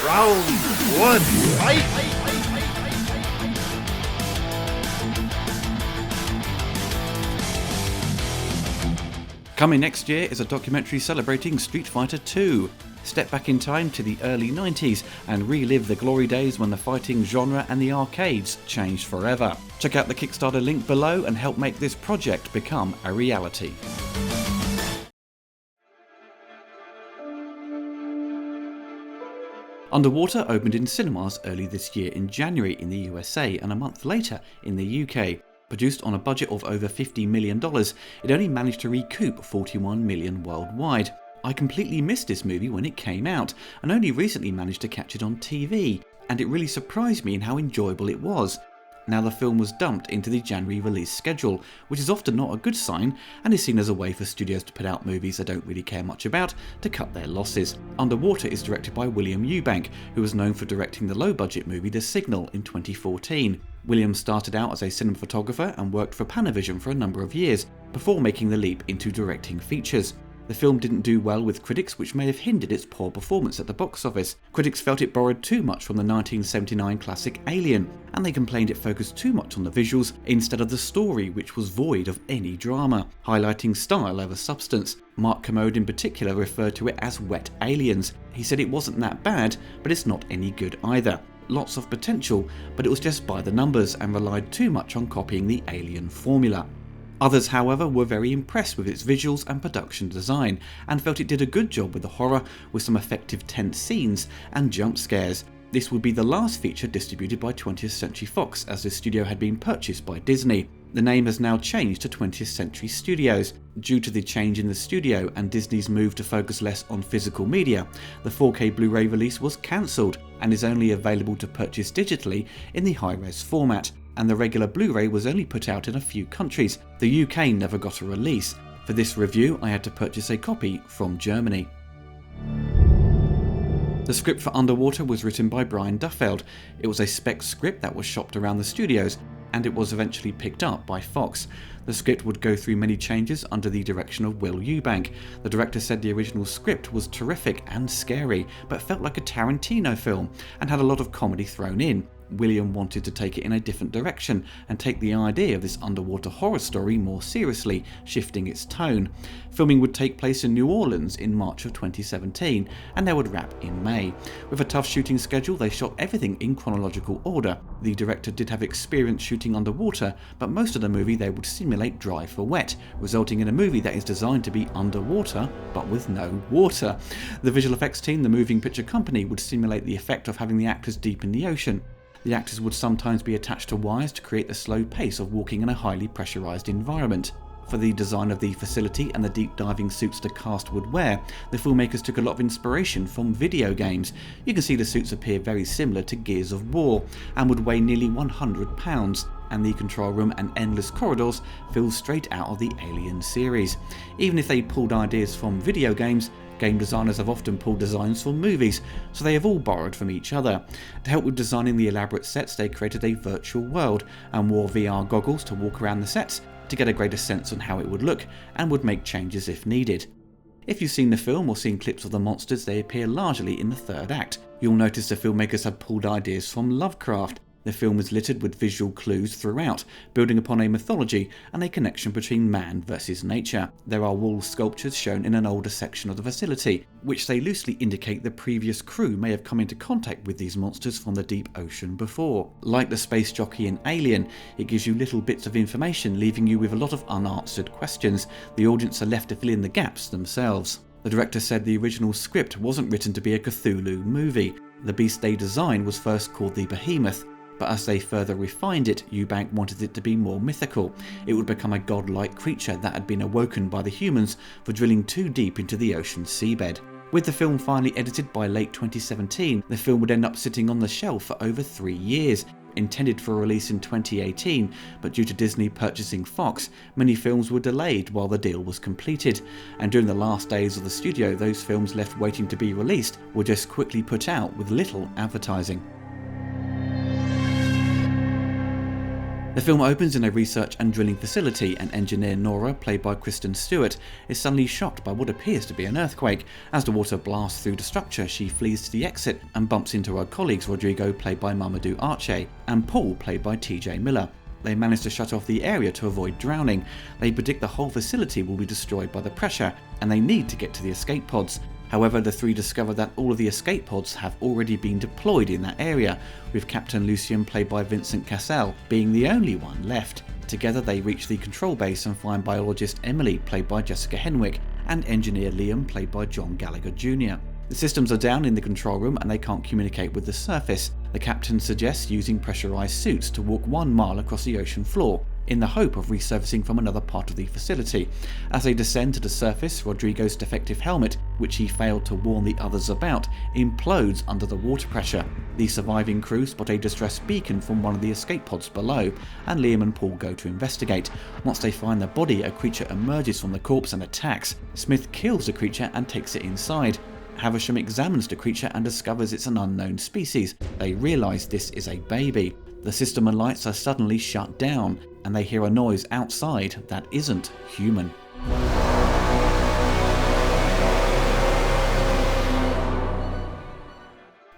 Round one, fight! Coming next year is a documentary celebrating Street Fighter 2. Step back in time to the early 90s and relive the glory days when the fighting genre and the arcades changed forever. Check out the Kickstarter link below and help make this project become a reality. Underwater opened in cinemas early this year in January in the USA and a month later in the UK. Produced on a budget of over $50 million, it only managed to recoup $41 million worldwide. I completely missed this movie when it came out and only recently managed to catch it on TV, and it really surprised me in how enjoyable it was. Now the film was dumped into the January release schedule, which is often not a good sign and is seen as a way for studios to put out movies they don't really care much about to cut their losses. Underwater is directed by William Eubank, who was known for directing the low-budget movie The Signal in 2014. William started out as a cinematographer and worked for Panavision for a number of years, before making the leap into directing features. The film didn't do well with critics, which may have hindered its poor performance at the box office. Critics felt it borrowed too much from the 1979 classic Alien, and they complained it focused too much on the visuals instead of the story, which was void of any drama, highlighting style over substance. Mark Kermode in particular referred to it as wet aliens. He said it wasn't that bad, but it's not any good either. Lots of potential, but it was just by the numbers and relied too much on copying the Alien formula. Others, however, were very impressed with its visuals and production design and felt it did a good job with the horror, with some effective tense scenes and jump scares. This would be the last feature distributed by 20th Century Fox, as the studio had been purchased by Disney. The name has now changed to 20th Century Studios. Due to the change in the studio and Disney's move to focus less on physical media, the 4K Blu-ray release was cancelled and is only available to purchase digitally in the high-res format. And the regular Blu-ray was only put out in a few countries. The UK never got a release. For this review, I had to purchase a copy from Germany. The script for Underwater was written by Brian Duffield. It was a spec script that was shopped around the studios, and it was eventually picked up by Fox. The script would go through many changes under the direction of Will Eubank. The director said the original script was terrific and scary, but felt like a Tarantino film, and had a lot of comedy thrown in. William wanted to take it in a different direction and take the idea of this underwater horror story more seriously, shifting its tone. Filming would take place in New Orleans in March of 2017, and they would wrap in May. With a tough shooting schedule, they shot everything in chronological order. The director did have experience shooting underwater, but most of the movie they would simulate dry for wet, resulting in a movie that is designed to be underwater, but with no water. The visual effects team, the moving picture company, would simulate the effect of having the actors deep in the ocean. The actors would sometimes be attached to wires to create the slow pace of walking in a highly pressurised environment. For the design of the facility and the deep diving suits the cast would wear, the filmmakers took a lot of inspiration from video games. You can see the suits appear very similar to Gears of War and would weigh nearly 100 pounds, and the control room and endless corridors feel straight out of the Alien series. Even if they pulled ideas from video games, game designers have often pulled designs from movies, so they have all borrowed from each other. To help with designing the elaborate sets, they created a virtual world and wore VR goggles to walk around the sets to get a greater sense on how it would look, and would make changes if needed. If you've seen the film or seen clips of the monsters, they appear largely in the third act. You'll notice the filmmakers had pulled ideas from Lovecraft. The film is littered with visual clues throughout, building upon a mythology and a connection between man versus nature. There are wall sculptures shown in an older section of the facility, which they loosely indicate the previous crew may have come into contact with these monsters from the deep ocean before. Like the space jockey in Alien, it gives you little bits of information, leaving you with a lot of unanswered questions. The audience are left to fill in the gaps themselves. The director said the original script wasn't written to be a Cthulhu movie. The beast they designed was first called the Behemoth, but as they further refined it, Eubank wanted it to be more mythical. It would become a godlike creature that had been awoken by the humans for drilling too deep into the ocean's seabed. With the film finally edited by late 2017, the film would end up sitting on the shelf for over 3 years. Intended for release in 2018, but due to Disney purchasing Fox, many films were delayed while the deal was completed, and during the last days of the studio, those films left waiting to be released were just quickly put out with little advertising. The film opens in a research and drilling facility, and engineer Nora, played by Kristen Stewart, is suddenly shocked by what appears to be an earthquake. As the water blasts through the structure, she flees to the exit and bumps into her colleagues Rodrigo, played by Mamadou Arche, and Paul, played by TJ Miller. They manage to shut off the area to avoid drowning. They predict the whole facility will be destroyed by the pressure, and they need to get to the escape pods. However, the three discover that all of the escape pods have already been deployed in that area, with Captain Lucien, played by Vincent Cassel, being the only one left. Together they reach the control base and find biologist Emily, played by Jessica Henwick, and engineer Liam, played by John Gallagher Jr. The systems are down in the control room and they can't communicate with the surface. The captain suggests using pressurized suits to walk 1 mile across the ocean floor, in the hope of resurfacing from another part of the facility. As they descend to the surface, Rodrigo's defective helmet, which he failed to warn the others about, implodes under the water pressure. The surviving crew spot a distress beacon from one of the escape pods below, and Liam and Paul go to investigate. Once they find the body, a creature emerges from the corpse and attacks. Smith kills the creature and takes it inside. Havisham examines the creature and discovers it's an unknown species. They realise this is a baby. The system and lights are suddenly shut down, and they hear a noise outside that isn't human.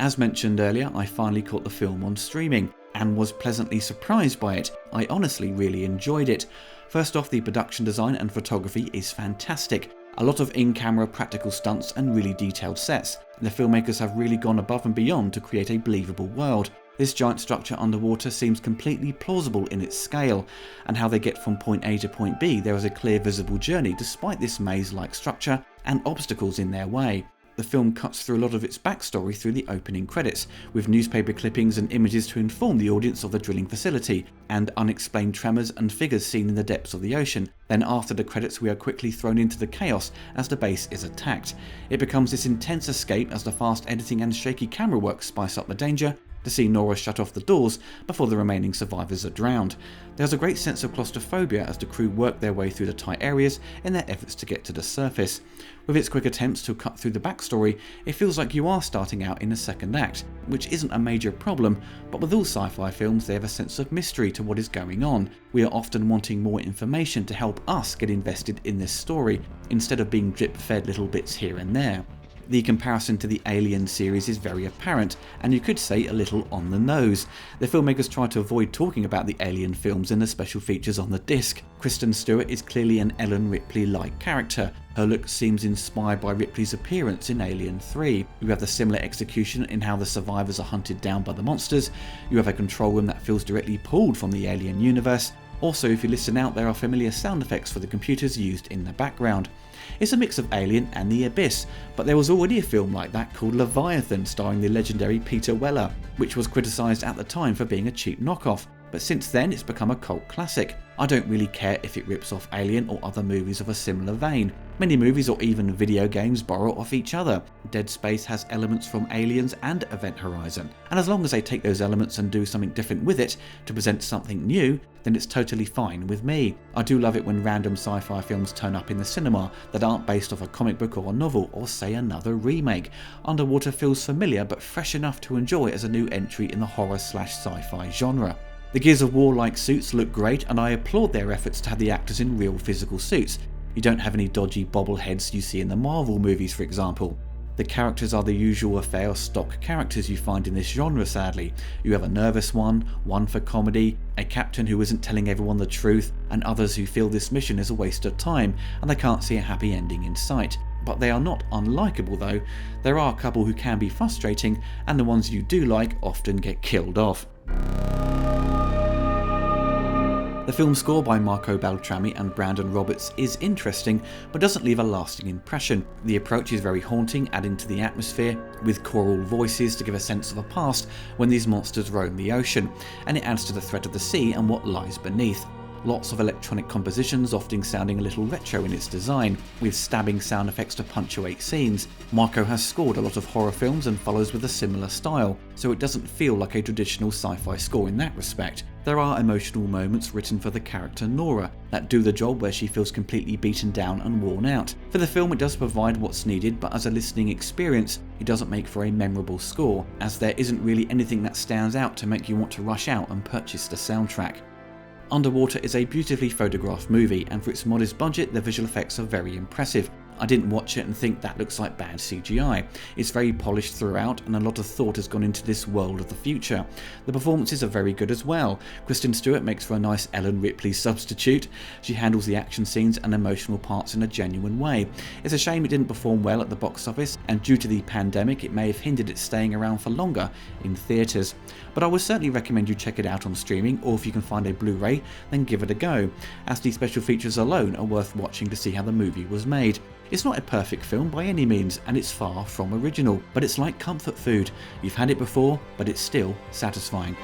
As mentioned earlier, I finally caught the film on streaming, and was pleasantly surprised by it. I honestly really enjoyed it. First off, the production design and photography is fantastic. A lot of in-camera practical stunts and really detailed sets. The filmmakers have really gone above and beyond to create a believable world. This giant structure underwater seems completely plausible in its scale, and how they get from point A to point B, there is a clear visible journey despite this maze-like structure and obstacles in their way. The film cuts through a lot of its backstory through the opening credits, with newspaper clippings and images to inform the audience of the drilling facility, and unexplained tremors and figures seen in the depths of the ocean. Then after the credits we are quickly thrown into the chaos as the base is attacked. It becomes this intense escape as the fast editing and shaky camera work spice up the danger, to see Nora shut off the doors before the remaining survivors are drowned. There's a great sense of claustrophobia as the crew work their way through the tight areas in their efforts to get to the surface. With its quick attempts to cut through the backstory, it feels like you are starting out in a second act, which isn't a major problem, but with all sci-fi films they have a sense of mystery to what is going on. We are often wanting more information to help us get invested in this story, instead of being drip-fed little bits here and there. The comparison to the Alien series is very apparent, and you could say a little on the nose. The filmmakers try to avoid talking about the Alien films in the special features on the disc. Kristen Stewart is clearly an Ellen Ripley-like character. Her look seems inspired by Ripley's appearance in Alien 3. You have the similar execution in how the survivors are hunted down by the monsters. You have a control room that feels directly pulled from the Alien universe. Also, if you listen out, there are familiar sound effects for the computers used in the background. It's a mix of Alien and The Abyss, but there was already a film like that called Leviathan starring the legendary Peter Weller, which was criticised at the time for being a cheap knockoff, but since then it's become a cult classic. I don't really care if it rips off Alien or other movies of a similar vein. Many movies or even video games borrow off each other. Dead Space has elements from Aliens and Event Horizon, and as long as they take those elements and do something different with it to present something new, then it's totally fine with me. I do love it when random sci-fi films turn up in the cinema that aren't based off a comic book or a novel, or say another remake. Underwater feels familiar but fresh enough to enjoy as a new entry in the horror/sci-fi genre. The Gears of War-like suits look great, and I applaud their efforts to have the actors in real physical suits. You don't have any dodgy bobbleheads you see in the Marvel movies, for example. The characters are the usual affair of stock characters you find in this genre, sadly. You have a nervous one for comedy, a captain who isn't telling everyone the truth, and others who feel this mission is a waste of time and they can't see a happy ending in sight. But they are not unlikable though. There are a couple who can be frustrating, and the ones you do like often get killed off. The film score by Marco Beltrami and Brandon Roberts is interesting, but doesn't leave a lasting impression. The approach is very haunting, adding to the atmosphere, with choral voices to give a sense of a past when these monsters roam the ocean, and it adds to the threat of the sea and what lies beneath. Lots of electronic compositions, often sounding a little retro in its design, with stabbing sound effects to punctuate scenes. Marco has scored a lot of horror films and follows with a similar style, so it doesn't feel like a traditional sci-fi score in that respect. There are emotional moments written for the character Nora that do the job where she feels completely beaten down and worn out. For the film it does provide what's needed, but as a listening experience it doesn't make for a memorable score, as there isn't really anything that stands out to make you want to rush out and purchase the soundtrack. Underwater is a beautifully photographed movie, and for its modest budget, the visual effects are very impressive. I didn't watch it and think that looks like bad CGI. It's very polished throughout, and a lot of thought has gone into this world of the future. The performances are very good as well. Kristen Stewart makes for a nice Ellen Ripley substitute. She handles the action scenes and emotional parts in a genuine way. It's a shame it didn't perform well at the box office, and due to the pandemic it may have hindered it staying around for longer in theatres. But I would certainly recommend you check it out on streaming, or if you can find a Blu-ray, then give it a go, as the special features alone are worth watching to see how the movie was made. It's not a perfect film by any means, and it's far from original, but it's like comfort food. You've had it before, but it's still satisfying.